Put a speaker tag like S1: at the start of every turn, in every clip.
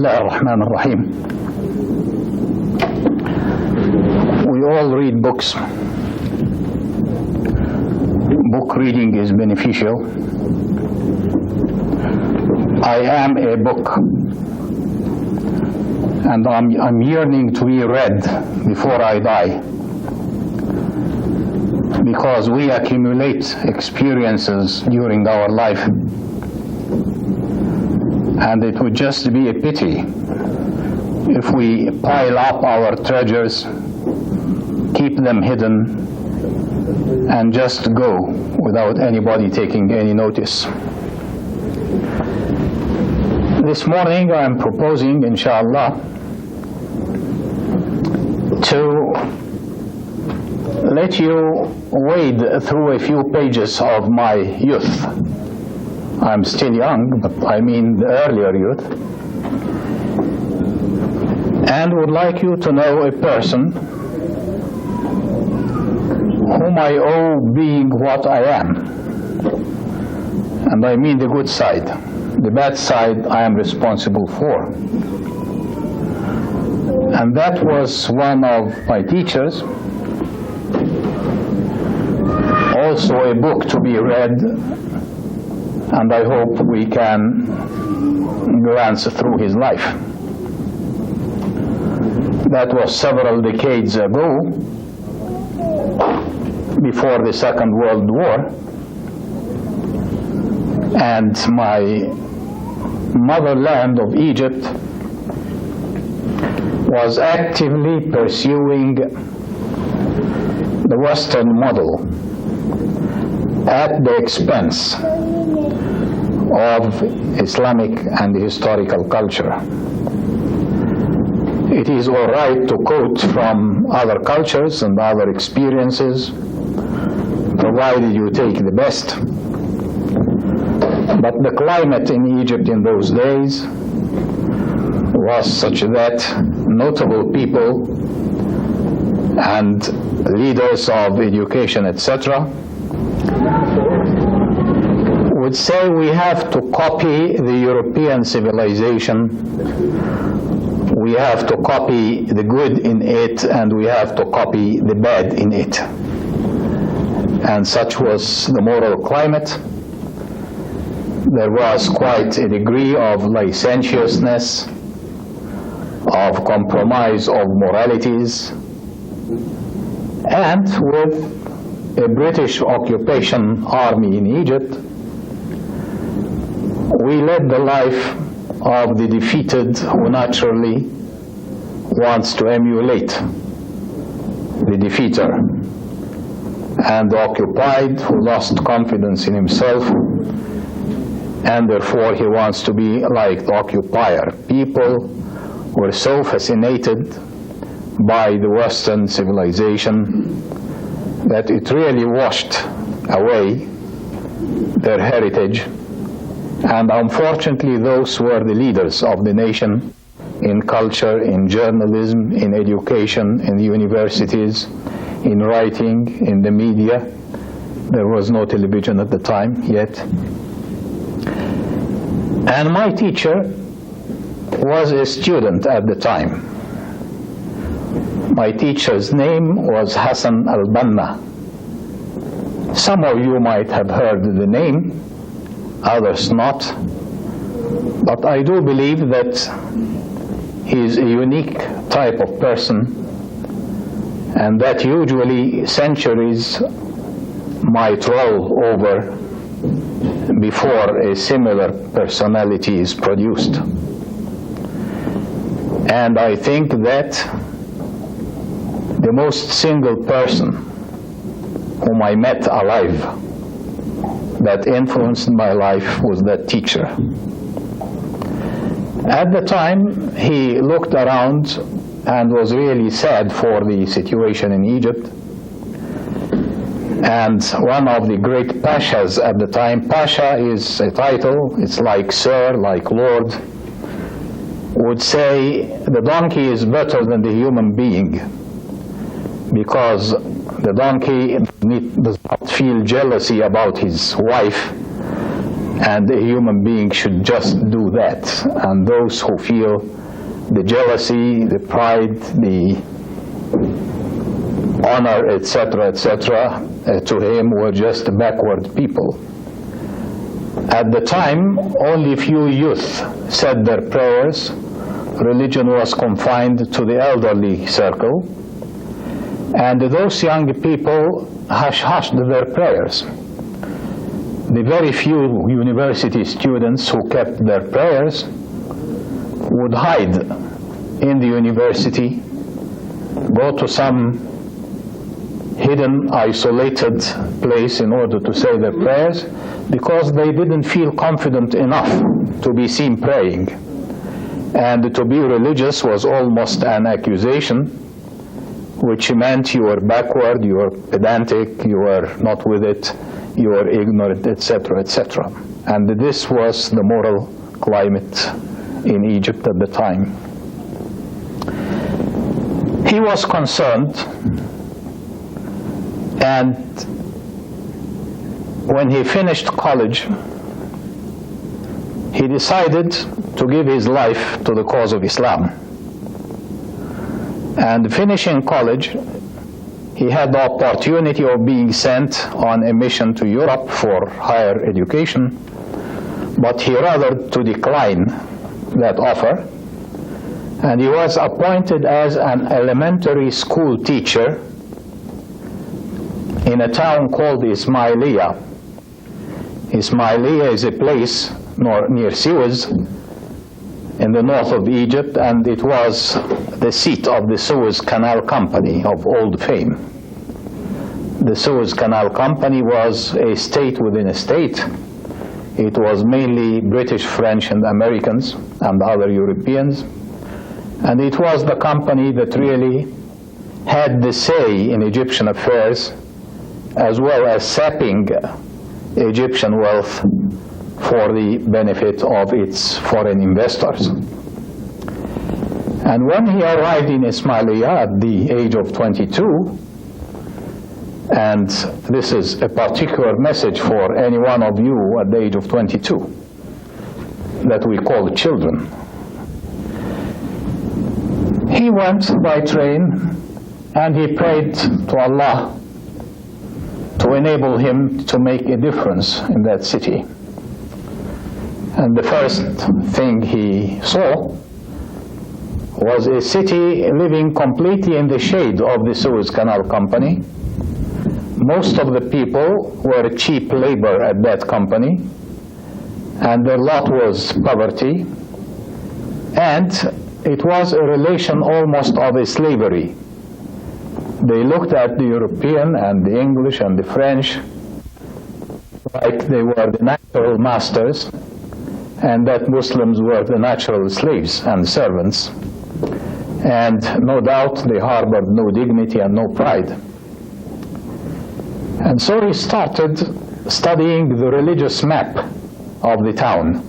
S1: Bismillah ar-Rahman ar-Rahim. We all read books. Book reading is beneficial. I am a book, and I'm yearning to be read before I die, because we accumulate experiences during our life, and it would just be a pity if we pile up our treasures, keep them hidden, and just go without anybody taking any notice. This morning I am proposing, inshallah, to let you wade through a few pages of my youth. I'm still young, but I mean the earlier youth, and would like you to know a person whom I owe being what I am. And I mean the good side. The bad side I am responsible for. And that was one of my teachers. Also a book to be read, and I hope we can glance through his life. That was several decades ago, before the Second World War, and my motherland of Egypt was actively pursuing the Western model at the expense of Islamic and historical culture. It is all right to quote from other cultures and other experiences, provided you take the best. But the climate in Egypt in those days was such that notable people and leaders of education, etc., would say we have to copy the European civilization, we have to copy the good in it, and we have to copy the bad in it. And such was the moral climate. There was quite a degree of licentiousness, of compromise of moralities, and with a British occupation army in Egypt, we led the life of the defeated who naturally wants to emulate the defeater, and the occupied who lost confidence in himself, and therefore he wants to be like the occupier. People were so fascinated by the Western civilization that it really washed away their heritage, and unfortunately those were the leaders of the nation in culture, in journalism, in education, in the universities, in writing, in the media. There was no television at the time yet. And my teacher was a student at the time. My teacher's name was Hassan Al-Banna. Some of you might have heard the name, others not. But I do believe that he is a unique type of person, and that usually centuries might roll over before a similar personality is produced. And I think that the most single person whom I met alive that influenced my life was that teacher. At the time, he looked around and was really sad for the situation in Egypt. And one of the great pashas at the time, pasha is a title, it's like sir, like lord, would say the donkey is better than the human being, because the donkey does not feel jealousy about his wife and a human being should just do that. And those who feel the jealousy, the pride, the honor, etc., to him were just backward people. At the time, only few youth said their prayers. Religion was confined to the elderly circle, and those young people hushed their prayers. The very few university students who kept their prayers would hide in the university, go to some hidden, isolated place in order to say their prayers, because they didn't feel confident enough to be seen praying. And to be religious was almost an accusation, which meant you were backward, you were pedantic, you were not with it, you were ignorant, etc., etc. And this was the moral climate in Egypt at the time. He was concerned, and when he finished college, he decided to give his life to the cause of Islam. And finishing college, he had the opportunity of being sent on a mission to Europe for higher education, but he rather to decline that offer, and he was appointed as an elementary school teacher in a town called Ismailia. Ismailia is a place near Suez in the north of Egypt, and it was the seat of the Suez Canal Company of old fame. The Suez Canal Company was a state within a state. It was mainly British, French, and Americans, and other Europeans. And it was the company that really had the say in Egyptian affairs, as well as sapping Egyptian wealth for the benefit of its foreign investors. And when he arrived in Ismailia at the age of 22, and this is a particular message for any one of you at the age of 22, that we call children. He went by train and he prayed to Allah to enable him to make a difference in that city. And the first thing he saw was a city living completely in the shade of the Suez Canal Company. Most of the people were cheap labor at that company, and their lot was poverty, and it was a relation almost of a slavery. They looked at the European and the English and the French like they were the natural masters, and that Muslims were the natural slaves and servants. And no doubt they harbored no dignity and no pride. And so he started studying the religious map of the town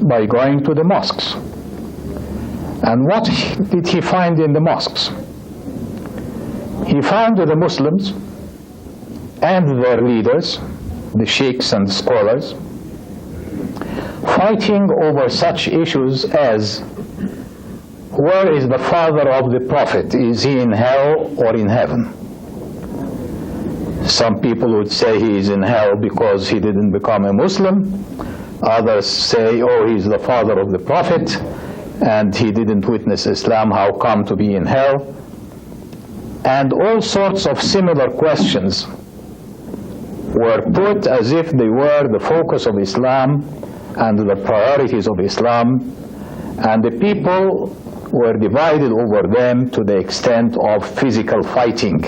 S1: by going to the mosques. And what did he find in the mosques? He found the Muslims and their leaders, the sheikhs and scholars, fighting over such issues as, where is the father of the Prophet? Is he in hell or in heaven? Some people would say he is in hell because he didn't become a Muslim. Others say, oh, he's the father of the Prophet and he didn't witness Islam, how come to be in hell? And all sorts of similar questions were put as if they were the focus of Islam and the priorities of Islam, and the people were divided over them to the extent of physical fighting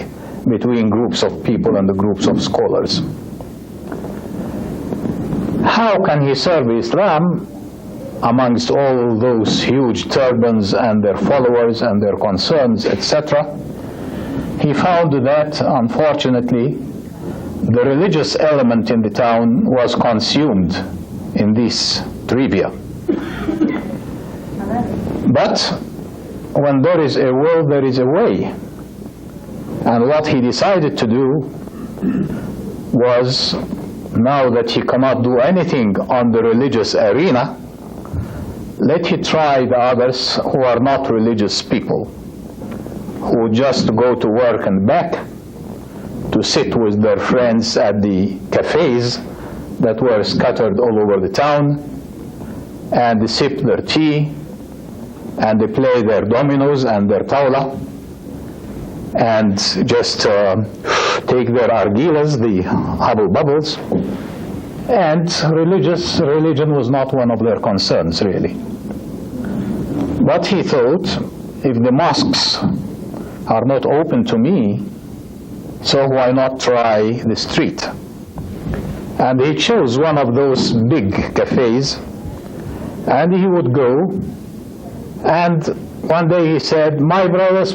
S1: between groups of people and the groups of scholars. How can he serve Islam amongst all those huge turbans and their followers and their concerns, etc.? He found that, unfortunately, the religious element in the town was consumed in this trivia. But when there is a will, there is a way. And what he decided to do was now that he cannot do anything on the religious arena, let he try the others who are not religious people, who just go to work and back, to sit with their friends at the cafes that were scattered all over the town, and they sip their tea, and they play their dominoes and their tawla, and just take their argilas, the hubble bubbles, and religion was not one of their concerns, really. But he thought, if the mosques are not open to me, so why not try the street? And he chose one of those big cafes, and he would go, and one day he said, my brothers,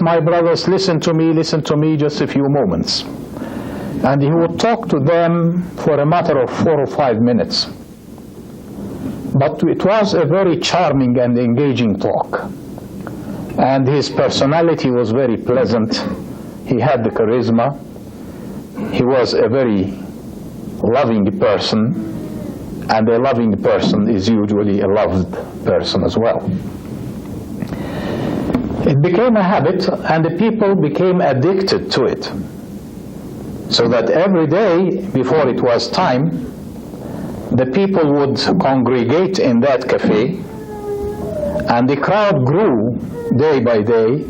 S1: listen to me just a few moments. And he would talk to them for a matter of 4 or 5 minutes. But it was a very charming and engaging talk. And his personality was very pleasant. He had the charisma. He was a very loving person. And a loving person is usually a loved person as well. It became a habit, and the people became addicted to it. So that every day before it was time, the people would congregate in that cafe, and the crowd grew day by day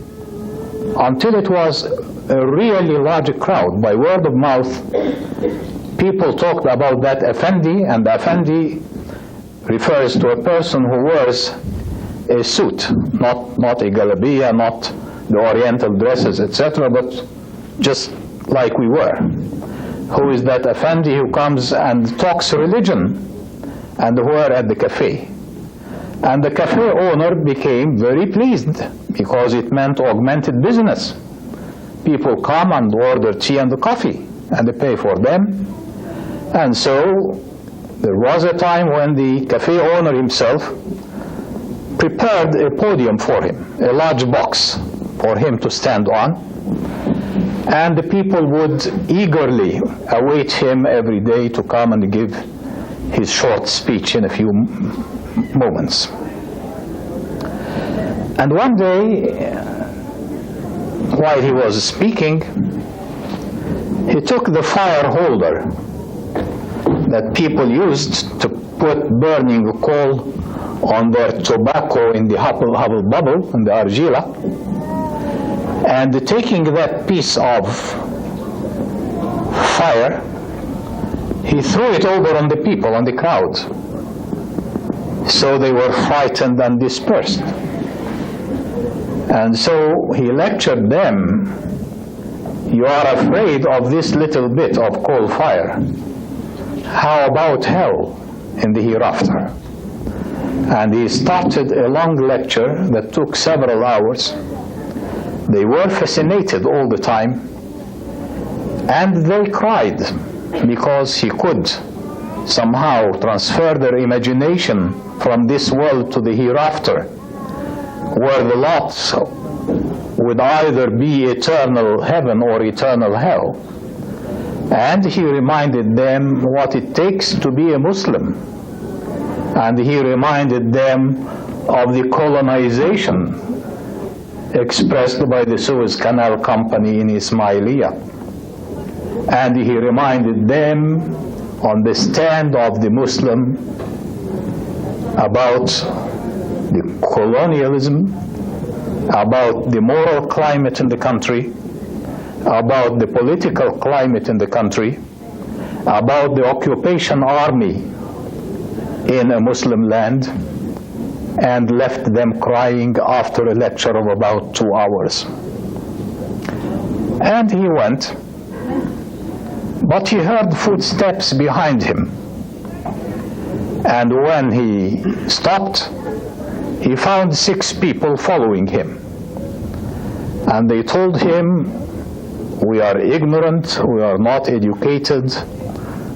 S1: until it was a really large crowd. By word of mouth, people talked about that Effendi, and the Effendi refers to a person who wears a suit, not a galabiya, not the oriental dresses, etc., but just like we were. Who is that Effendi who comes and talks religion, and who are at the cafe? And the cafe owner became very pleased, because it meant augmented business. People come and order tea and coffee, and they pay for them. And so there was a time when the cafe owner himself prepared a podium for him, a large box for him to stand on. And the people would eagerly await him every day to come and give his short speech in a few moments. And one day, while he was speaking, he took the fire holder that people used to put burning coal on their tobacco in the hubble bubble, in the argila, and taking that piece of fire, he threw it over on the people, on the crowd. So they were frightened and dispersed. And so he lectured them, you are afraid of this little bit of coal fire. How about hell in the hereafter? And he started a long lecture that took several hours. They were fascinated all the time, and they cried because he could somehow transfer their imagination from this world to the hereafter, where the lots would either be eternal heaven or eternal hell. And he reminded them what it takes to be a Muslim. And he reminded them of the colonization expressed by the Suez Canal Company in Ismailia. And he reminded them on the stand of the Muslim about the colonialism, about the moral climate in the country, about the political climate in the country, about the occupation army in a Muslim land, and left them crying after a lecture of about 2 hours. And he went, but he heard footsteps behind him. And when he stopped, he found 6 people following him. And they told him, we are ignorant, we are not educated,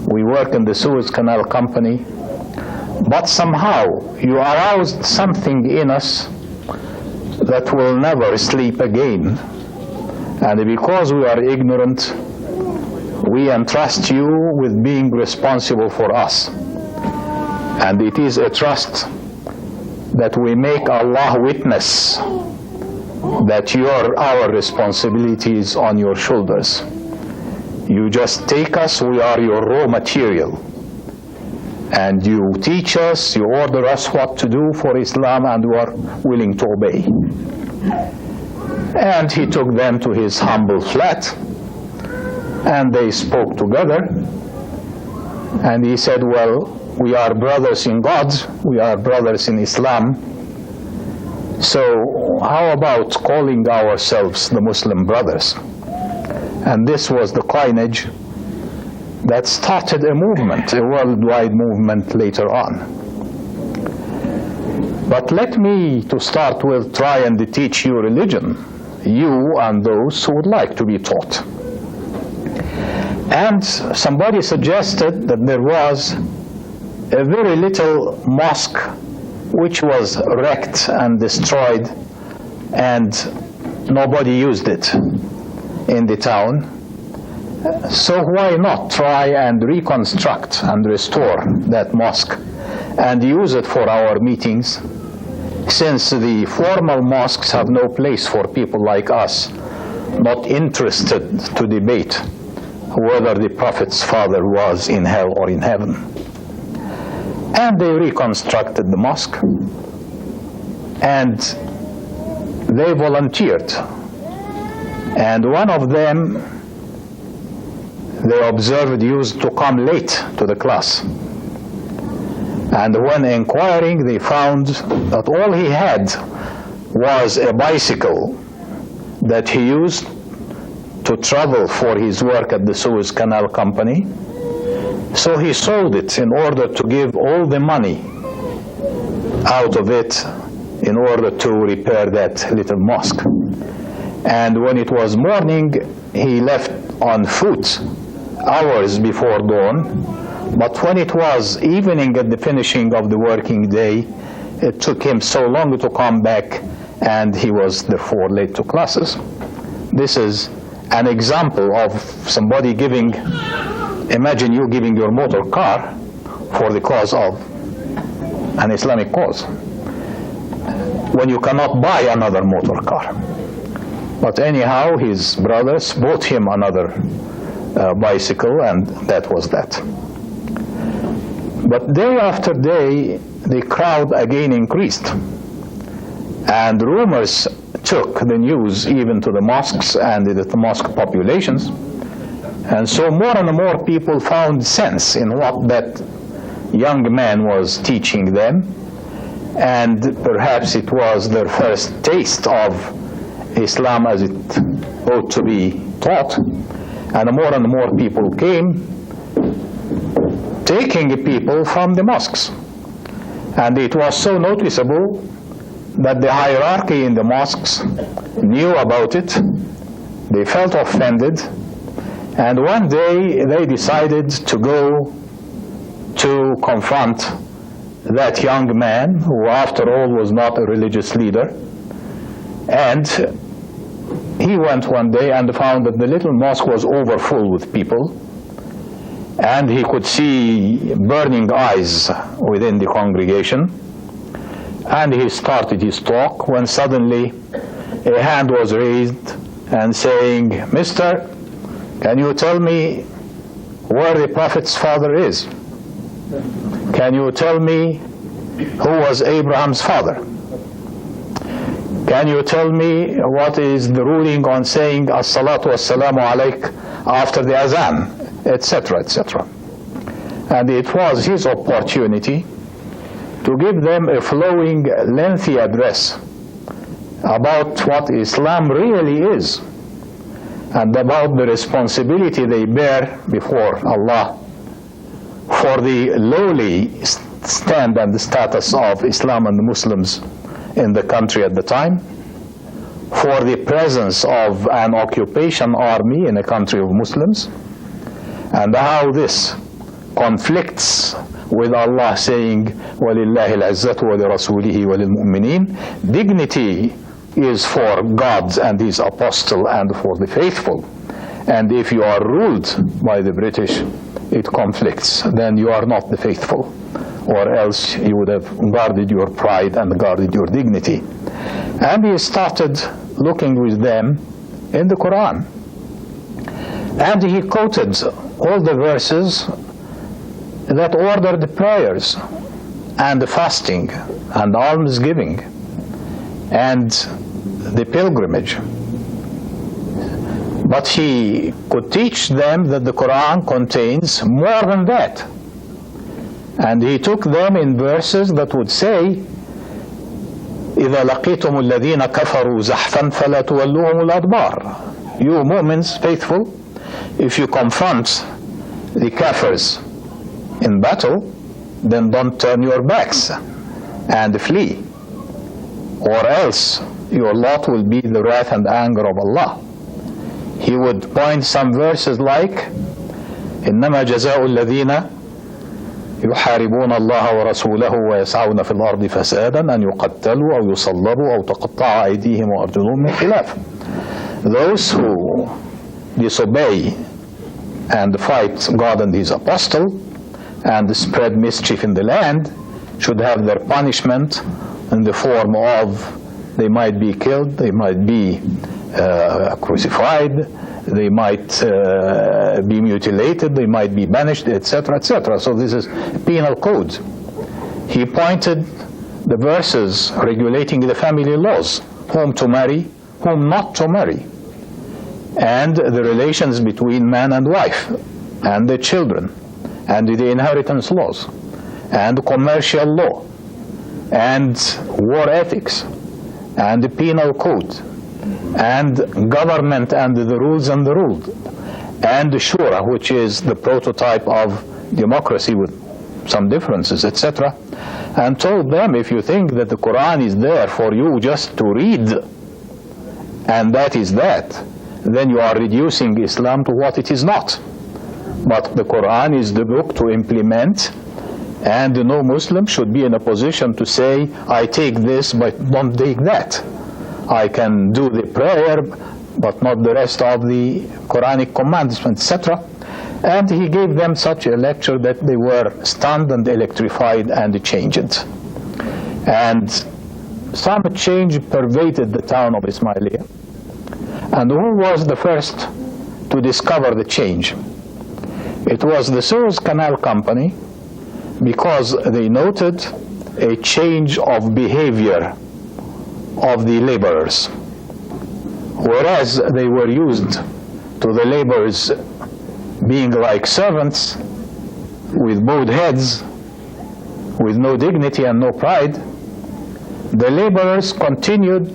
S1: we work in the Suez Canal Company, but somehow you aroused something in us that will never sleep again. And because we are ignorant, we entrust you with being responsible for us. And it is a trust that we make Allah witness that our responsibility is on your shoulders. You just take us, we are your raw material. And you teach us, you order us what to do for Islam, and we are willing to obey. And he took them to his humble flat, and they spoke together. And he said, well, we are brothers in God, we are brothers in Islam. So how about calling ourselves the Muslim Brothers? And this was the coinage that started a movement, a worldwide movement later on. But let me, to start with, try and teach you religion, you and those who would like to be taught. And somebody suggested that there was a very little mosque which was wrecked and destroyed, and nobody used it in the town. So why not try and reconstruct and restore that mosque and use it for our meetings, since the formal mosques have no place for people like us, not interested to debate whether the Prophet's father was in hell or in heaven. And they reconstructed the mosque, and they volunteered. And one of them, they observed, used to come late to the class. And when inquiring, they found that all he had was a bicycle that he used to travel for his work at the Suez Canal Company. So he sold it in order to give all the money out of it in order to repair that little mosque. And when it was morning, he left on foot hours before dawn. But when it was evening at the finishing of the working day, it took him so long to come back, and he was therefore late to classes. This is an example of somebody giving, imagine you giving your motor car for the cause of an Islamic cause, when you cannot buy another motor car. But anyhow, his brothers bought him another bicycle, and that was that. But day after day, the crowd again increased, and rumors took the news even to the mosques and the mosque populations. And so more and more people found sense in what that young man was teaching them, and perhaps it was their first taste of Islam as it ought to be taught. And more people came, taking people from the mosques. And it was so noticeable that the hierarchy in the mosques knew about it. They felt offended. And one day they decided to go to confront that young man, who after all was not a religious leader. And he went one day and found that the little mosque was overfull with people, and he could see burning eyes within the congregation. And he started his talk when suddenly a hand was raised and saying, "Mister, can you tell me where the Prophet's father is? Can you tell me who was Abraham's father? Can you tell me what is the ruling on saying as-salatu was-salamu alayk after the azan?" etc., etc. And it was his opportunity to give them a flowing, lengthy address about what Islam really is, and about the responsibility they bear before Allah for the lowly stand and the status of Islam and the Muslims in the country at the time, for the presence of an occupation army in a country of Muslims, and how this conflicts with Allah saying, وَلِلَّهِ الْعِزَّةُ وَلِرَسُولِهِ وَلِلْمُؤْمِنِينَ. Dignity is for God and His apostle and for the faithful. And if you are ruled by the British, it conflicts. Then you are not the faithful, or else you would have guarded your pride and guarded your dignity. And he started looking with them in the Quran. And he quoted all the verses that ordered the prayers and the fasting and almsgiving and the pilgrimage. But he could teach them that the Quran contains more than that. And he took them in verses that would say, إِذَا لَقِيتُمُ الَّذِينَ كَفَرُوا زَحْفًا فَلَا تُوَلُّوهُمُ الْأَدْبَارِ. You Mu'mins, faithful, if you confront the kafirs in battle, then don't turn your backs and flee, or else your lot will be the wrath and anger of Allah. He would point some verses like إنما جزاء الذين يحاربون الله ورسوله ويسعون في الأرض فسادا أن يقتلوا أو يصلبوا أو تقطع أيديهم وأرجلهم من خلاف. Those who disobey and fight God and His apostle and spread mischief in the land should have their punishment in the form of they might be killed, they might be crucified, they might be mutilated, they might be banished, etc., etc. So this is penal code. He pointed the verses regulating the family laws, whom to marry, whom not to marry, and the relations between man and wife, and the children, and the inheritance laws, and commercial law, and war ethics, and the penal code, and government and the rules and the ruled, and the shura, which is the prototype of democracy with some differences, etc. And told them, if you think that the Quran is there for you just to read, and that is that, then you are reducing Islam to what it is not. But the Quran is the book to implement, and no Muslim should be in a position to say, I take this but don't take that. I can do the prayer but not the rest of the Quranic commandments, etc. And he gave them such a lecture that they were stunned and electrified and changed. And some change pervaded the town of Ismailia. And who was the first to discover the change? It was the Suez Canal Company, because they noted a change of behavior of the laborers. Whereas they were used to the laborers being like servants with bowed heads, with no dignity and no pride, the laborers continued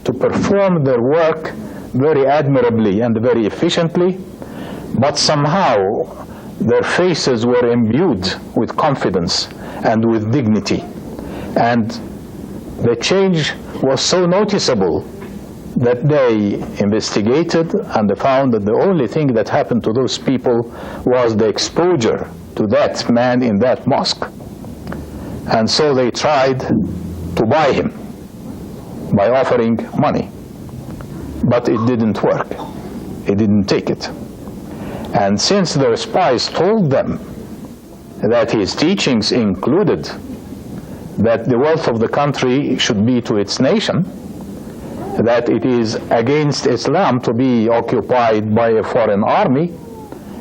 S1: to perform their work very admirably and very efficiently, but somehow their faces were imbued with confidence and with dignity. And the change was so noticeable that they investigated and found that the only thing that happened to those people was the exposure to that man in that mosque. And so they tried to buy him by offering money. But it didn't work. It didn't take it. And since their spies told them that his teachings included that the wealth of the country should be to its nation, that it is against Islam to be occupied by a foreign army,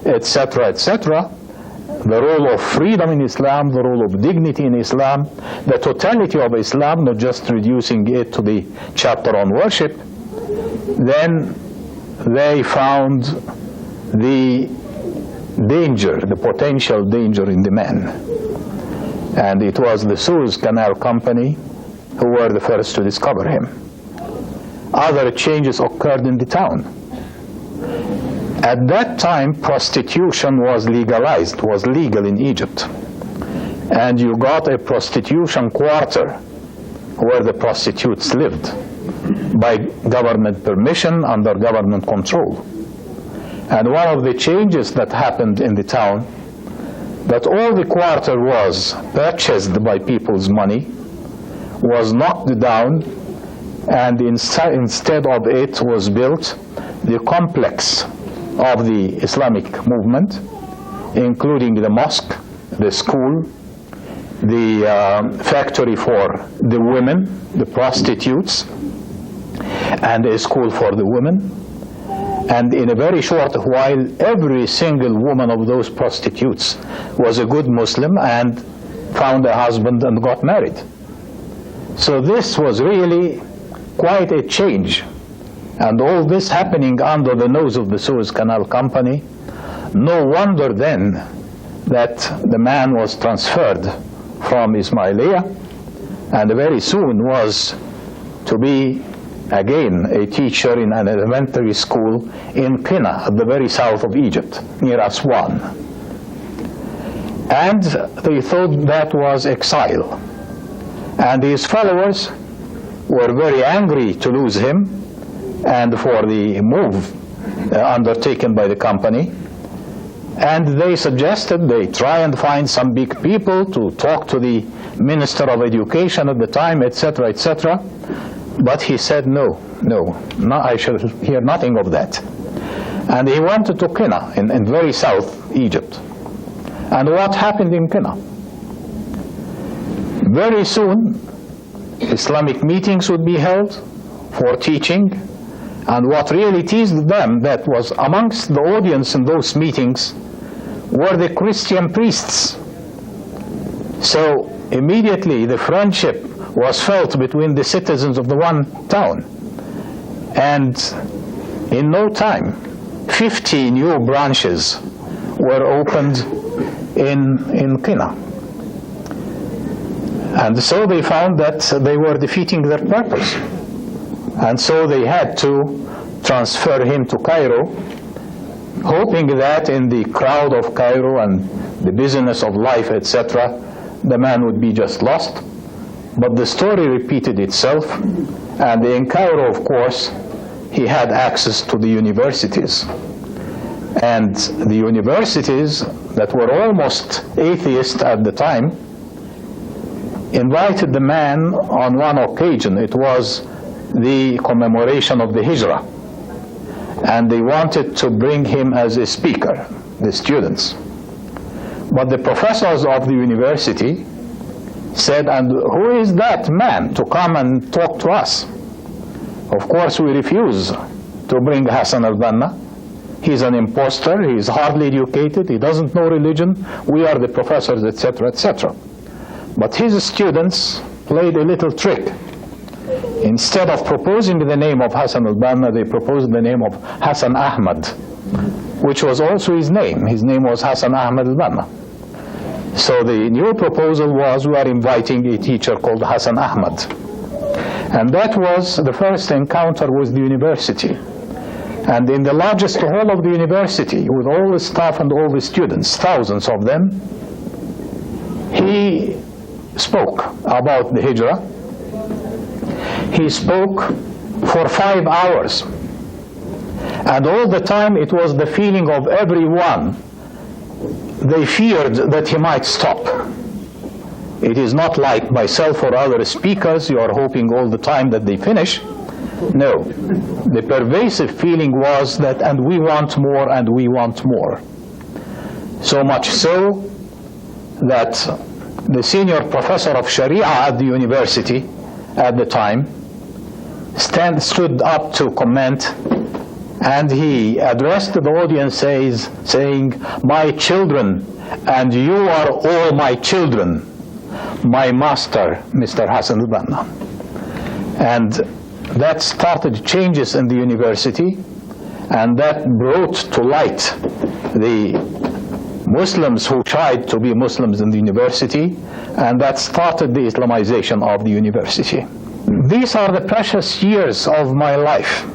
S1: etc., etc., the role of freedom in Islam, the role of dignity in Islam, the totality of Islam, not just reducing it to the chapter on worship, then they found the danger, the potential danger in the man. And it was the Suez Canal Company who were the first to discover him. Other changes occurred in the town. At that time, prostitution was legalized, was legal in Egypt. And you got a prostitution quarter where the prostitutes lived by government permission, under government control. And one of the changes that happened in the town, that all the quarter was purchased by people's money, was knocked down, and instead of it was built the complex of the Islamic movement, including the mosque, the school, the factory for the women, the prostitutes, and a school for the women. And in a very short while, every single woman of those prostitutes was a good Muslim and found a husband and got married. So this was really quite a change. And all this happening under the nose of the Suez Canal Company. No wonder then that the man was transferred from Ismailia and very soon was to be again a teacher in an elementary school in Qina, at the very south of Egypt, near Aswan. And they thought that was exile. And his followers were very angry to lose him and for the move undertaken by the company. And they suggested they try and find some big people to talk to the Minister of Education at the time, etc., etc. But he said, no, I shall hear nothing of that. And he went to Qina in very south Egypt. And what happened in Qina? Very soon, Islamic meetings would be held for teaching. And what really teased them, that was amongst the audience in those meetings, were the Christian priests. So immediately the friendship was felt between the citizens of the one town. And in no time, 50 new branches were opened in Qina. And so they found that they were defeating their purpose. And so they had to transfer him to Cairo, hoping that in the crowd of Cairo and the business of life, etc., the man would be just lost. But the story repeated itself, and in Cairo, of course, he had access to the universities. And the universities that were almost atheist at the time invited the man on one occasion. It was the commemoration of the Hijrah. And they wanted to bring him as a speaker, the students. But the professors of the university said, and who is that man to come and talk to us? Of course, we refuse to bring Hassan al-Banna. He's an impostor, he's hardly educated, he doesn't know religion, we are the professors, etc., etc. But his students played a little trick. Instead of proposing the name of Hassan al-Banna, they proposed the name of Hassan Ahmad, which was also his name. His name was Hassan Ahmad al-Banna. So the new proposal was, we are inviting a teacher called Hassan Ahmad. And that was the first encounter with the university. And in the largest hall of the university, with all the staff and all the students, thousands of them, he spoke about the Hijrah. He spoke for 5 hours. And all the time it was the feeling of everyone. They feared that he might stop. It is not like myself or other speakers, you are hoping all the time that they finish. No. The pervasive feeling was that, and we want more, and we want more. So much so that the senior professor of Sharia at the university at the time stood up to comment, and he addressed the audience saying, my children, and you are all my children, my master, Mr. Hassan al-Banna. And that started changes in the university, and that brought to light the Muslims who tried to be Muslims in the university, and that started the Islamization of the university. These are the precious years of my life,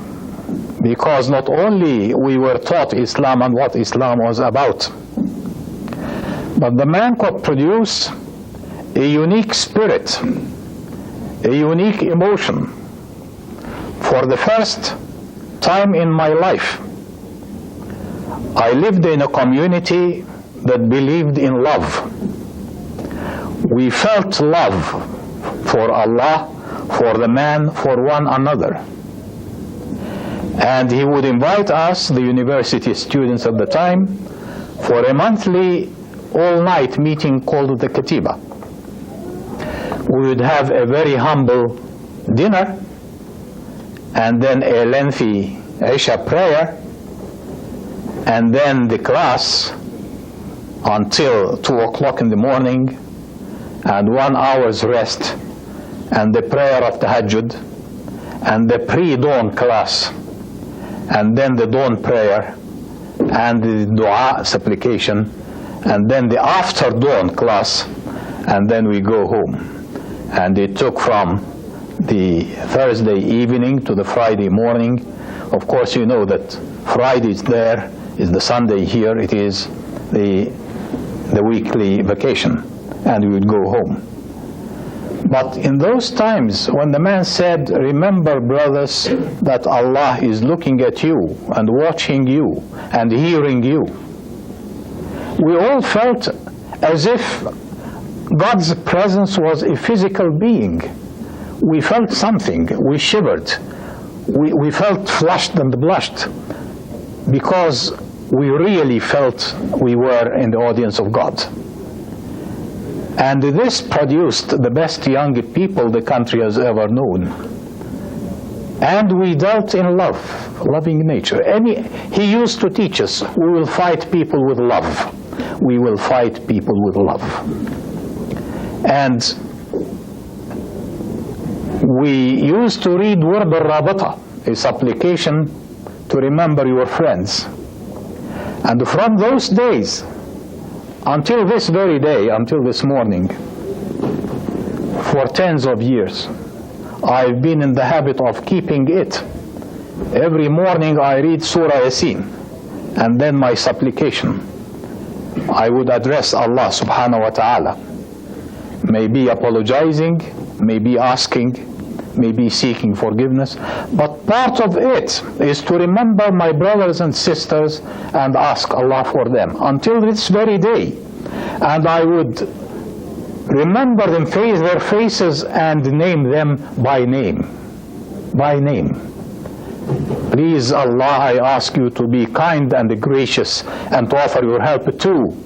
S1: because not only we were taught Islam and what Islam was about, but the man could produce a unique spirit, a unique emotion. For the first time in my life, I lived in a community that believed in love. We felt love for Allah, for the man, for one another. And he would invite us, the university students at the time, for a monthly all-night meeting called the Katiba. We would have a very humble dinner, and then a lengthy Isha prayer, and then the class until 2 o'clock in the morning, and 1 hour's rest, and the prayer of Tahajjud, and the pre-dawn class, and then the dawn prayer, and the dua supplication, and then the after dawn class, and then we go home. And it took from the Thursday evening to the Friday morning. Of course, you know that Friday is there, is the Sunday here, it is the weekly vacation, and we would go home. But in those times, when the man said, remember, brothers, that Allah is looking at you and watching you and hearing you, we all felt as if God's presence was a physical being. We felt something, we shivered, we felt flushed and blushed, because we really felt we were in the audience of God. And this produced the best young people the country has ever known. And we dealt in love, loving nature. He used to teach us, we will fight people with love. We will fight people with love. And we used to read Word al-Rabata, a supplication to remember your friends. And from those days, until this very day, until this morning, for tens of years, I've been in the habit of keeping it. Every morning I read Surah Yasin, and then my supplication. I would address Allah subhanahu wa ta'ala, maybe apologizing, maybe asking, maybe seeking forgiveness, but part of it is to remember my brothers and sisters and ask Allah for them until this very day. And I would remember them, their faces, and name them by name. By name. Please, Allah, I ask you to be kind and gracious and to offer your help to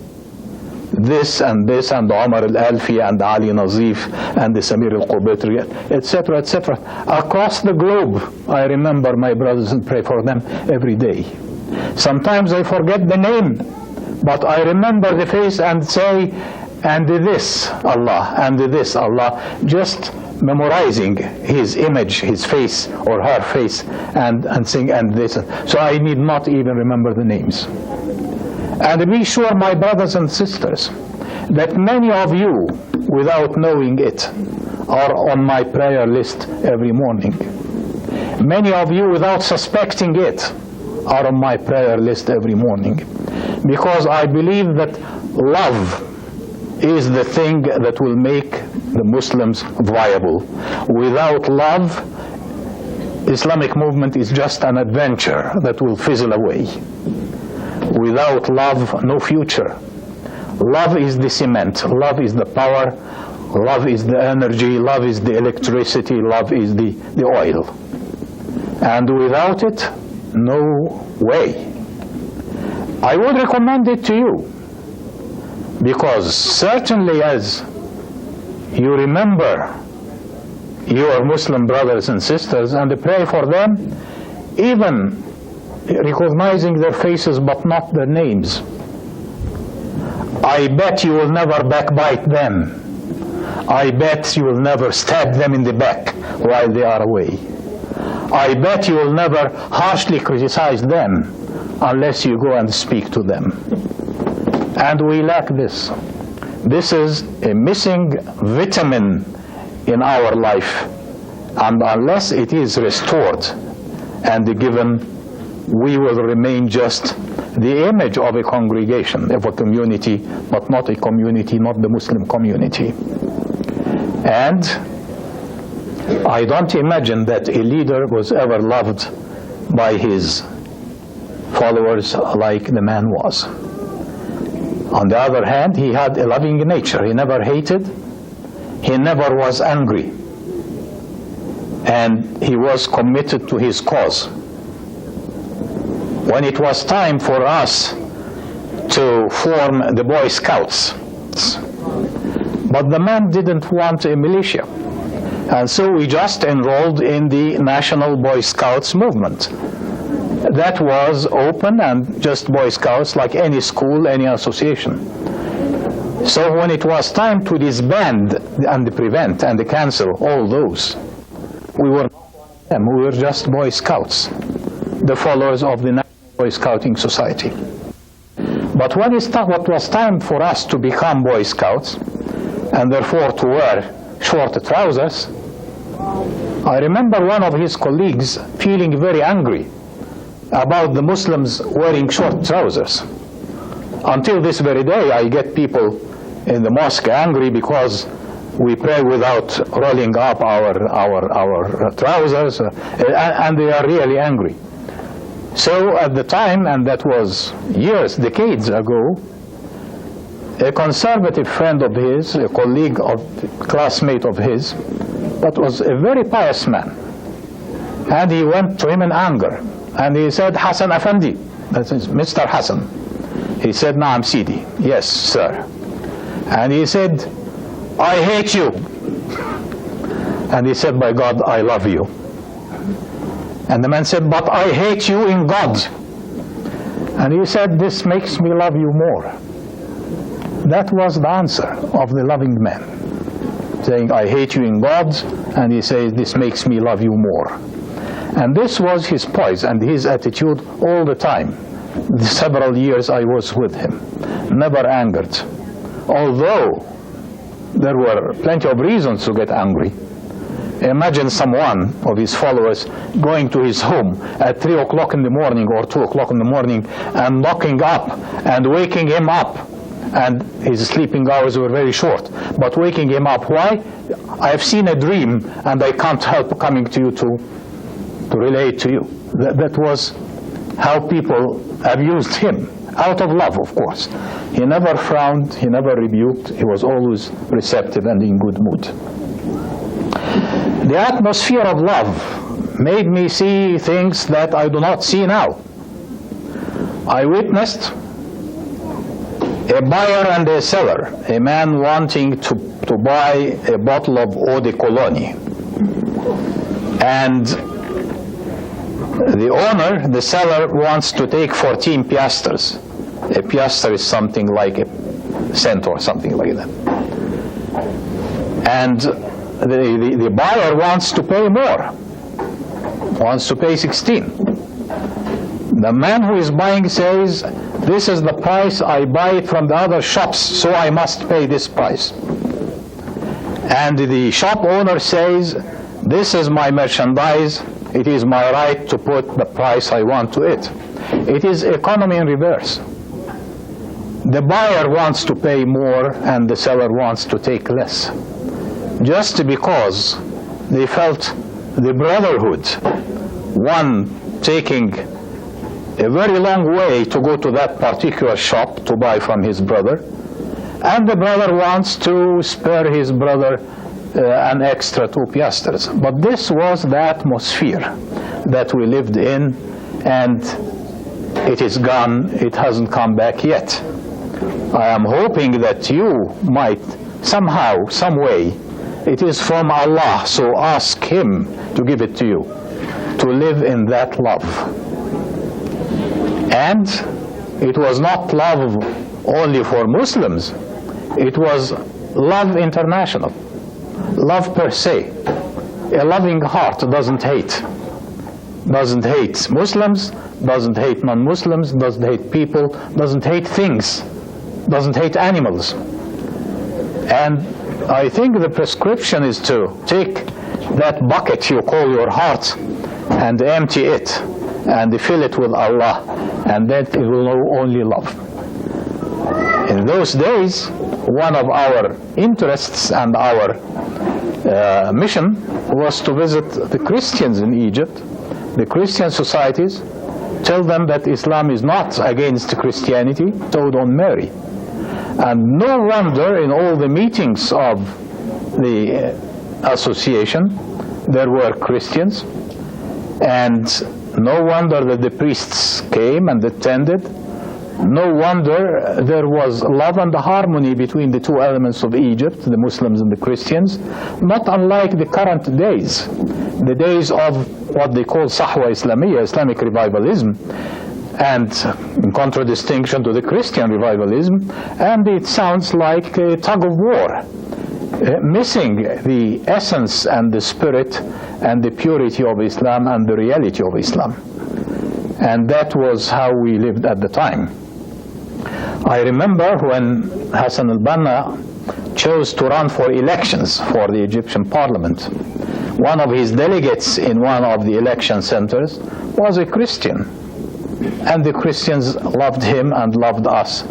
S1: this and this, and Omar al-Alfi, and Ali Nazif, and the Samir al-Qubatri, etc., etc. Across the globe, I remember my brothers and pray for them every day. Sometimes I forget the name, but I remember the face and say, and this Allah, and this Allah, just memorizing his image, his face, or her face, and saying, and this. So I need not even remember the names. And be sure, my brothers and sisters, that many of you, without knowing it, are on my prayer list every morning. Many of you, without suspecting it, are on my prayer list every morning. Because I believe that love is the thing that will make the Muslims viable. Without love, Islamic movement is just an adventure that will fizzle away. Without love, no future. Love is the cement, love is the power, love is the energy, love is the electricity, love is the oil. And without it, no way. I would recommend it to you, because certainly as you remember your Muslim brothers and sisters and pray for them, even recognizing their faces but not their names, I bet you will never backbite them. I bet you will never stab them in the back while they are away. I bet you will never harshly criticize them unless you go and speak to them. And we lack this. This is a missing vitamin in our life, and unless it is restored and given, we will remain just the image of a congregation, of a community, but not a community, not the Muslim community. And I don't imagine that a leader was ever loved by his followers like the man was. On the other hand, he had a loving nature. He never hated, he never was angry, and he was committed to his cause. when it was time for us to form the Boy Scouts. But the man didn't want a militia. And so we just enrolled in the National Boy Scouts movement. That was open and just Boy Scouts like any school, any association. So when it was time to disband and prevent and cancel all those, we were not them. We were just Boy Scouts, the followers of the National Boy Scouting Society. But when it was time for us to become Boy Scouts, and therefore to wear short trousers, I remember one of his colleagues feeling very angry about the Muslims wearing short trousers. Until this very day, I get people in the mosque angry because we pray without rolling up our trousers, and they are really angry. So at the time, and that was years, decades ago, a conservative friend of his, a colleague, classmate of his, that was a very pious man, and he went to him in anger, and he said, Hassan Effendi, that is Mr. Hassan. He said, Naam Sidi, yes, sir. And he said, I hate you. And he said, by God, I love you. And the man said, but I hate you in God. And he said, this makes me love you more. That was the answer of the loving man, saying, I hate you in God, and he says, this makes me love you more. And this was his poise and his attitude all the time. The several years I was with him, never angered. Although there were plenty of reasons to get angry. Imagine someone of his followers going to his home at 3 o'clock in the morning or 2 o'clock in the morning and knocking up and waking him up. And his sleeping hours were very short, but waking him up. Why? I've seen a dream and I can't help coming to you to relate to you. That was how people abused him, out of love, of course. He never frowned, he never rebuked, he was always receptive and in good mood. The atmosphere of love made me see things that I do not see now. I witnessed a buyer and a seller, a man wanting to buy a bottle of eau de cologne. And the owner, the seller, wants to take 14 piastres. A piastre is something like a cent or something like that. And the buyer wants to pay more, wants to pay 16. The man who is buying says, this is the price, I buy it from the other shops, so I must pay this price. And the shop owner says, this is my merchandise, it is my right to put the price I want to it. It is economy in reverse. The buyer wants to pay more and the seller wants to take less, just because they felt the brotherhood, one taking a very long way to go to that particular shop to buy from his brother, and the brother wants to spare his brother an extra 2 piastres. But this was the atmosphere that we lived in, and it is gone, it hasn't come back yet. I am hoping that you might somehow, some way, it is from Allah, so ask Him to give it to you, to live in that love. And it was not love only for Muslims, it was love international, love per se. A loving heart doesn't hate Muslims, doesn't hate non-Muslims, doesn't hate people, doesn't hate things, doesn't hate animals. And I think the prescription is to take that bucket you call your heart and empty it and fill it with Allah, and then it will know only love. In those days, one of our interests and our mission was to visit the Christians in Egypt, the Christian societies, tell them that Islam is not against Christianity, so don't marry. And no wonder in all the meetings of the association there were Christians, And no wonder that the priests came and attended. No wonder there was love and harmony between the two elements of Egypt, the Muslims and the Christians, not unlike the current days, the days of what they call Sahwa Islamiyya, Islamic revivalism, and in contradistinction to the Christian revivalism. And it sounds like a tug of war, missing the essence and the spirit and the purity of Islam and the reality of Islam. And that was how we lived at the time. I remember when Hassan Al-Banna chose to run for elections for the Egyptian parliament. One of his delegates in one of the election centers was a Christian. And the Christians loved him and loved us.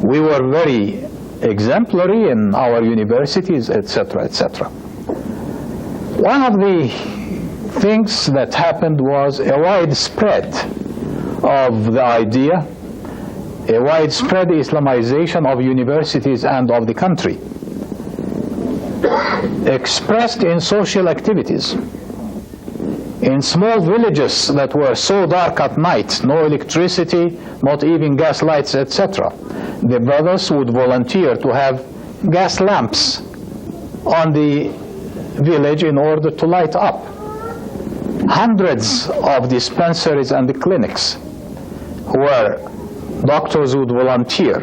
S1: We were very exemplary in our universities, etc., etc. One of the things that happened was a widespread of the idea, a widespread Islamization of universities and of the country, expressed in social activities. In small villages that were so dark at night, no electricity, not even gas lights, etc., the brothers would volunteer to have gas lamps on the village in order to light up. Hundreds of dispensaries and the clinics where doctors would volunteer,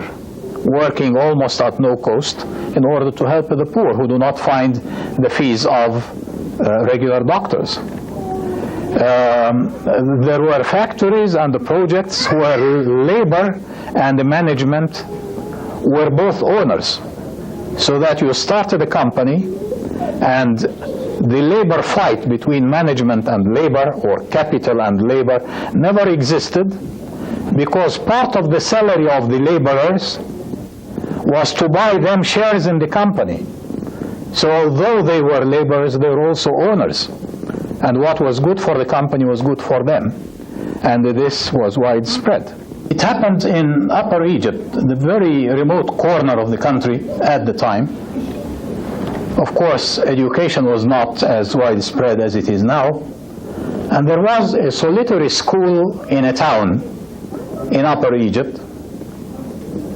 S1: working almost at no cost in order to help the poor who do not find the fees of regular doctors. There were factories and the projects where labor and the management were both owners, so that you started a company and the labor fight between management and labor, or capital and labor, never existed, because part of the salary of the laborers was to buy them shares in the company. So although they were laborers, they were also owners. And what was good for the company was good for them. And this was widespread. It happened in Upper Egypt, the very remote corner of the country at the time. Of course, education was not as widespread as it is now. And there was a solitary school in a town in Upper Egypt.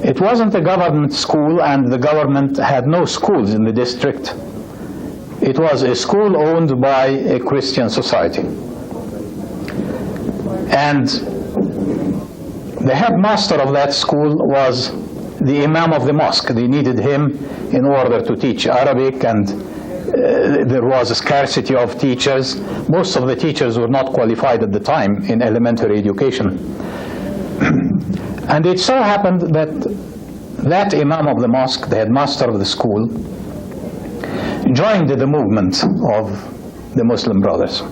S1: It wasn't a government school, and the government had no schools in the district. It was a school owned by a Christian society. And the headmaster of that school was the imam of the mosque. They needed him in order to teach Arabic, and there was a scarcity of teachers. Most of the teachers were not qualified at the time in elementary education. And it so happened that that imam of the mosque, the headmaster of the school, joined the movement of the Muslim Brothers.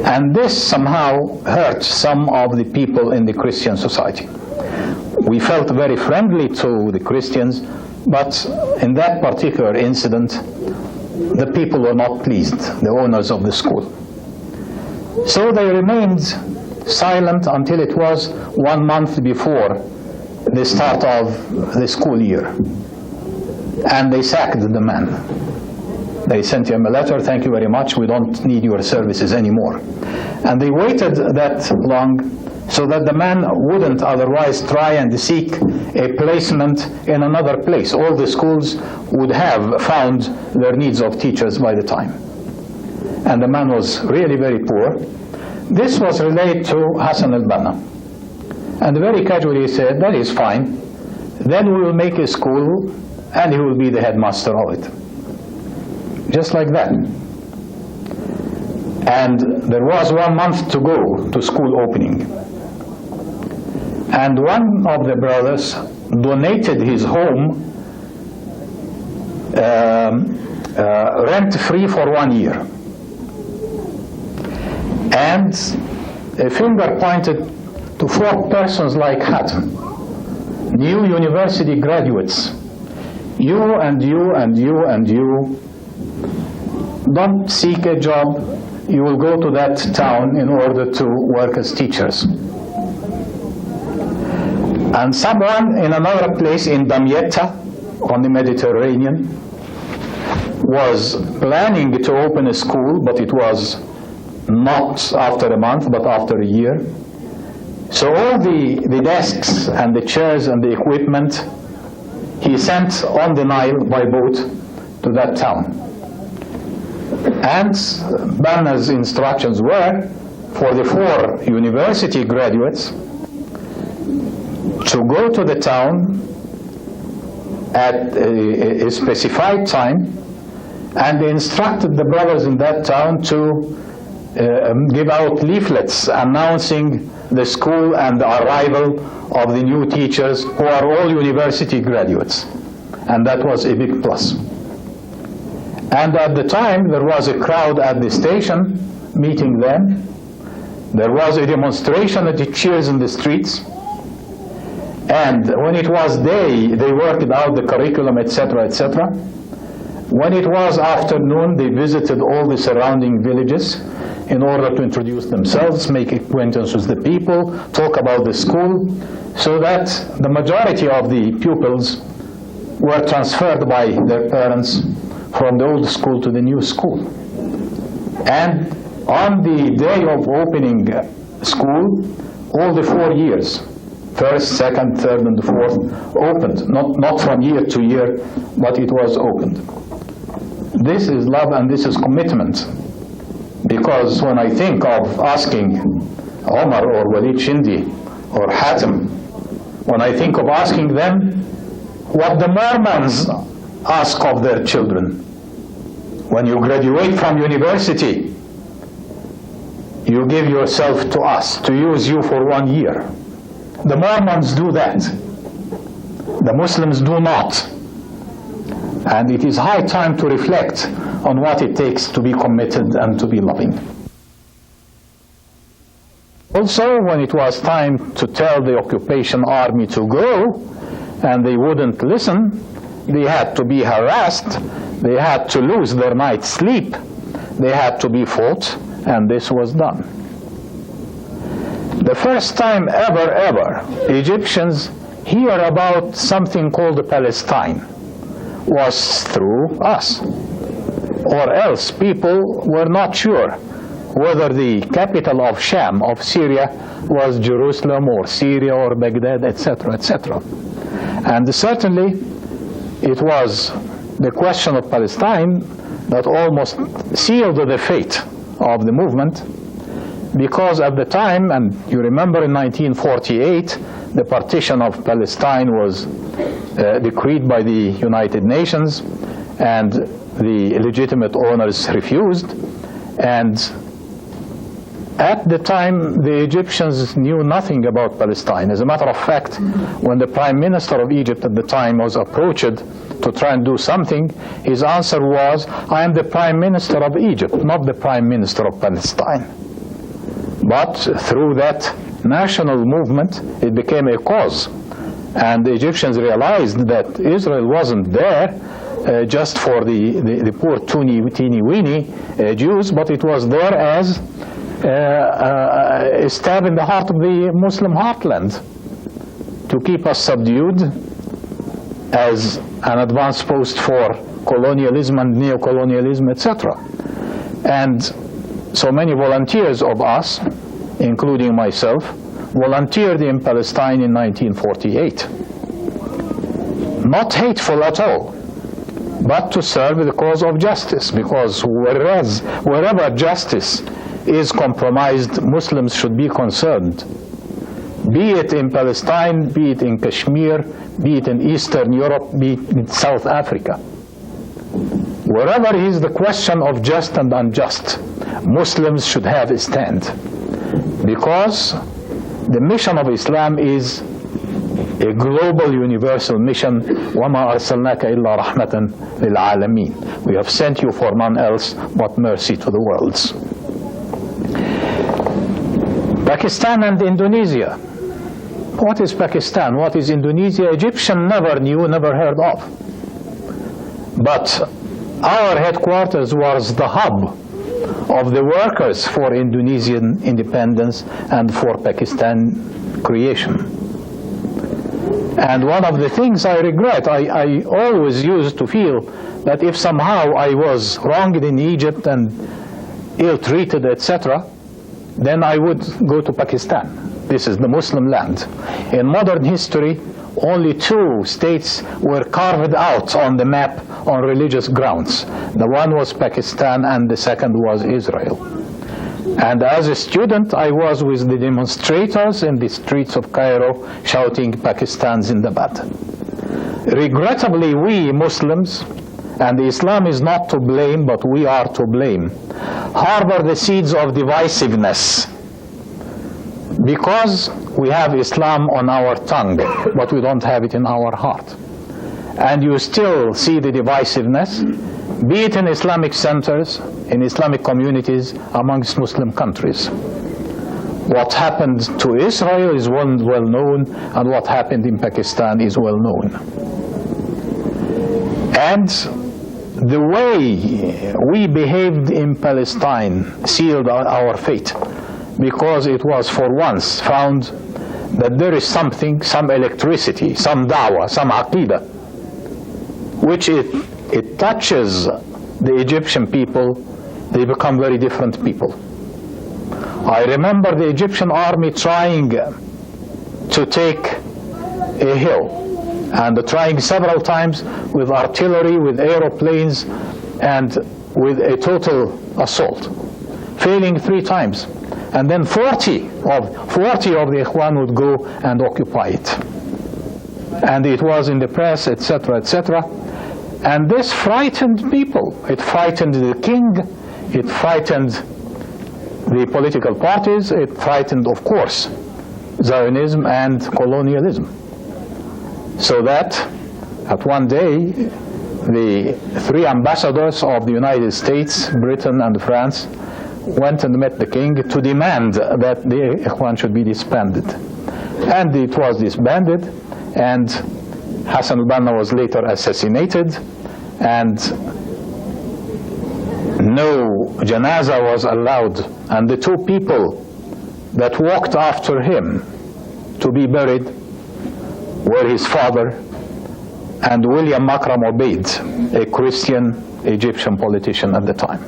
S1: And this somehow hurt some of the people in the Christian society. We felt very friendly to the Christians, but in that particular incident, the people were not pleased, the owners of the school. So they remained silent until it was 1 month before the start of the school year. And they sacked the man. They sent him a letter, thank you very much, we don't need your services anymore. And they waited that long so that the man wouldn't otherwise try and seek a placement in another place. All the schools would have found their needs of teachers by the time. And the man was really very poor. This was relayed to Hassan Al-Banna. And very casually he said, that is fine, then we will make a school and he will be the headmaster of it. Just like that. And there was 1 month to go to school opening. And one of the brothers donated his home rent-free for 1 year. And a finger pointed to 4 persons like Hathout, new university graduates. You and you and you and you, don't seek a job, you will go to that town in order to work as teachers. And someone in another place in Damietta on the Mediterranean was planning to open a school, but it was not after a month, but after a year. So all the desks and the chairs and the equipment he sent on the Nile by boat to that town. And Banna's instructions were for the 4 university graduates to go to the town at a specified time, and they instructed the brothers in that town to give out leaflets announcing the school and the arrival of the new teachers, who are all university graduates. And that was a big plus. And at the time, there was a crowd at the station meeting them. There was a demonstration at the cheers in the streets. And when it was day, they worked out the curriculum, etc., etc. When it was afternoon, they visited all the surrounding villages in order to introduce themselves, make acquaintance with the people, talk about the school, so that the majority of the pupils were transferred by their parents from the old school to the new school. And on the day of opening school, all the 4 years, first, second, third, and fourth, opened, not from year to year, but it was opened. This is love and this is commitment. Because when I think of asking Omar or Walid Shindi or Hatem, when I think of asking them what the Mormons ask of their children, when you graduate from university, you give yourself to us, to use you for 1 year. The Mormons do that. The Muslims do not. And it is high time to reflect on what it takes to be committed and to be loving. Also, when it was time to tell the occupation army to go, and they wouldn't listen, they had to be harassed, they had to lose their night's sleep, they had to be fought, and this was done. The first time ever, Egyptians hear about something called Palestine was through us. Or else people were not sure whether the capital of Sham, of Syria, was Jerusalem or Syria or Baghdad, etc., etc. And certainly it was the question of Palestine that almost sealed the fate of the movement, because at the time, and you remember in 1948, the partition of Palestine was decreed by the United Nations, and the legitimate owners refused. And at the time, the Egyptians knew nothing about Palestine. As a matter of fact, when the Prime Minister of Egypt at the time was approached to try and do something, his answer was, I am the Prime Minister of Egypt, not the Prime Minister of Palestine. But through that national movement, it became a cause. And the Egyptians realized that Israel wasn't there just for the poor teeny-weeny Jews, but it was there as a stab in the heart of the Muslim heartland to keep us subdued as an advanced post for colonialism and neocolonialism, etc. And so many volunteers of us, including myself, volunteered in Palestine in 1948. Not hateful at all, but to serve the cause of justice, because wherever justice is compromised, Muslims should be concerned. Be it in Palestine, be it in Kashmir, be it in Eastern Europe, be it in South Africa. Wherever is the question of just and unjust, Muslims should have a stand, because the mission of Islam is a global universal mission. وَمَا أَرْسَلْنَاكَ إِلَّا رَحْمَةً لِلْعَالَمِينَ. We have sent you for none else but mercy to the worlds. Pakistan and Indonesia. What is Pakistan? What is Indonesia? Egyptian never knew, never heard of. But our headquarters was the hub of the workers for Indonesian independence and for Pakistan creation. And one of the things I regret, I always used to feel that if somehow I was wronged in Egypt and ill-treated, etc., then I would go to Pakistan. This is the Muslim land. In modern history, only 2 states were carved out on the map on religious grounds. The one was Pakistan and the second was Israel. And as a student, I was with the demonstrators in the streets of Cairo shouting Pakistan Zindabad. Regrettably, we Muslims, and Islam is not to blame, but we are to blame, harbor the seeds of divisiveness because we have Islam on our tongue, but we don't have it in our heart. And you still see the divisiveness, be it in Islamic centers, in Islamic communities, amongst Muslim countries. What happened to Israel is well known, and what happened in Pakistan is well known. And the way we behaved in Palestine sealed our fate, because it was for once found that there is something, some electricity, some da'wah, some aqidah, which it touches the Egyptian people, they become very different people. I remember the Egyptian army trying to take a hill, and trying several times with artillery, with aeroplanes, and with a total assault, failing 3 times. And then 40 of the Ikhwan would go and occupy it. And it was in the press, etc., etc. And this frightened people. It frightened the king, it frightened the political parties, it frightened, of course, Zionism and colonialism. So that at one day, the 3 ambassadors of the United States, Britain, and France went and met the king to demand that the Ikhwan should be disbanded. And it was disbanded, and Hassan Al-Banna was later assassinated, and no janaza was allowed, and the 2 people that walked after him to be buried were his father and William Makram Obeid, a Christian Egyptian politician at the time.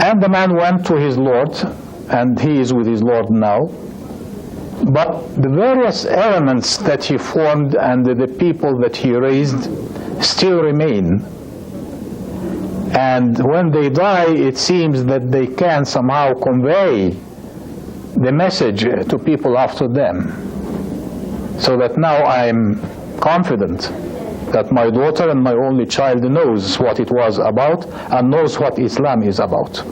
S1: And the man went to his Lord, and he is with his Lord now. But the various elements that he formed and the people that he raised still remain. And when they die, it seems that they can somehow convey the message to people after them. So that now I'm confident that my daughter and my only child knows what it was about and knows what Islam is about.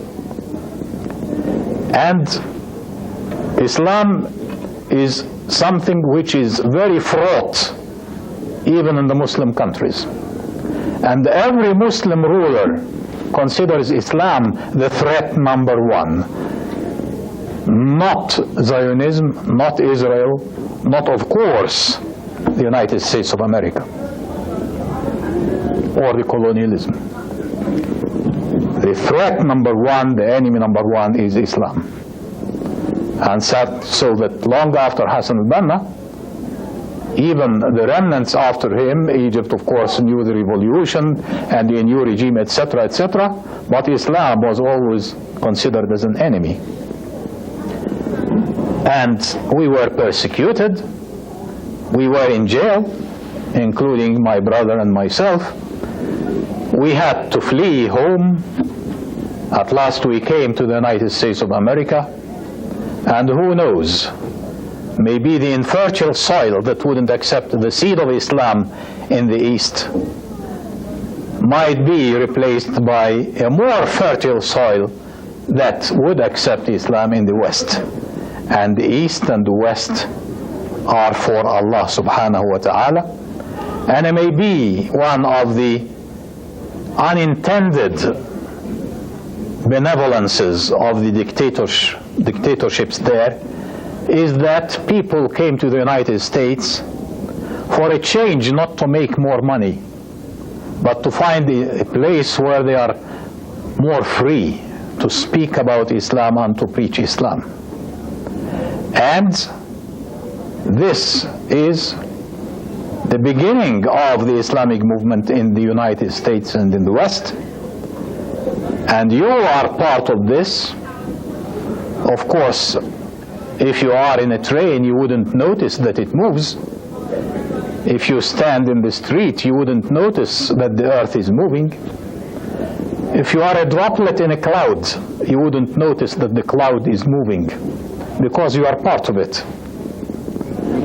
S1: And Islam is something which is very fraught, even in the Muslim countries. And every Muslim ruler considers Islam the threat number 1. Not Zionism, not Israel, not, of course, the United States of America, or the colonialism. The threat number 1, the enemy number 1 is Islam. And so that long after Hassan al-Banna, even the remnants after him, Egypt, of course, knew the revolution and the new regime, etc., etc., but Islam was always considered as an enemy. And we were persecuted, we were in jail, including my brother and myself. We had to flee home. At last we came to the United States of America, and who knows, maybe the infertile soil that wouldn't accept the seed of Islam in the East might be replaced by a more fertile soil that would accept Islam in the West. And the East and the West are for Allah subhanahu wa ta'ala. And it may be one of the unintended benevolences of the dictatorships there is that people came to the United States for a change, not to make more money, but to find a place where they are more free to speak about Islam and to preach Islam. And this is the beginning of the Islamic movement in the United States and in the West. And you are part of this. Of course, if you are in a train, you wouldn't notice that it moves. If you stand in the street, you wouldn't notice that the earth is moving. If you are a droplet in a cloud, you wouldn't notice that the cloud is moving, because you are part of it.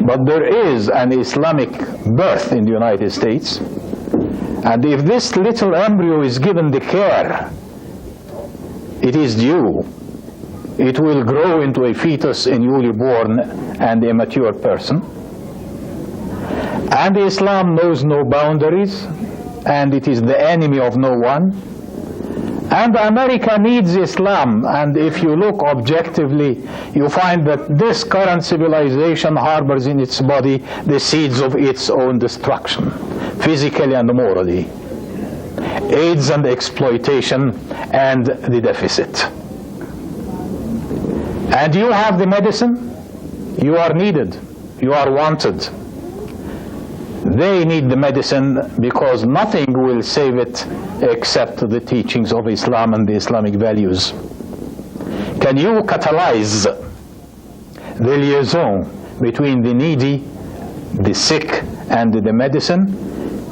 S1: But there is an Islamic birth in the United States, and if this little embryo is given the care it is due, it will grow into a fetus, a newly born and a mature person. And Islam knows no boundaries, and it is the enemy of no one. And America needs Islam, and if you look objectively, you find that this current civilization harbors in its body the seeds of its own destruction, physically and morally. AIDS and exploitation and the deficit. And you have the medicine, you are needed, you are wanted. They need the medicine because nothing will save it except the teachings of Islam and the Islamic values. Can you catalyze the liaison between the needy, the sick, and the medicine?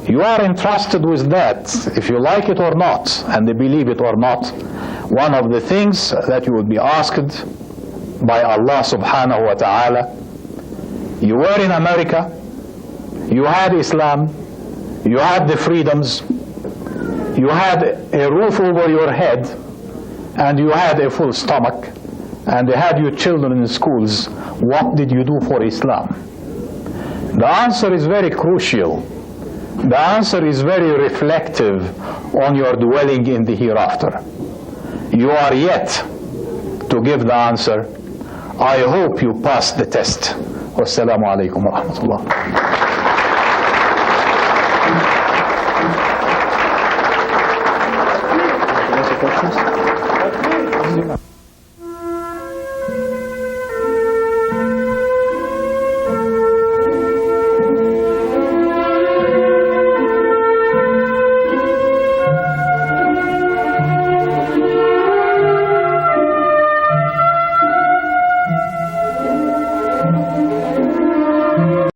S1: You are entrusted with that, if you like it or not, and they believe it or not. One of the things that you will be asked by Allah subhanahu wa ta'ala, you were in America, you had Islam, you had the freedoms, you had a roof over your head, and you had a full stomach, and you had your children in schools. What did you do for Islam? The answer is very crucial. The answer is very reflective on your dwelling in the hereafter. You are yet to give the answer. I hope you pass the test. Wassalamu alaikum wa rahmatullah.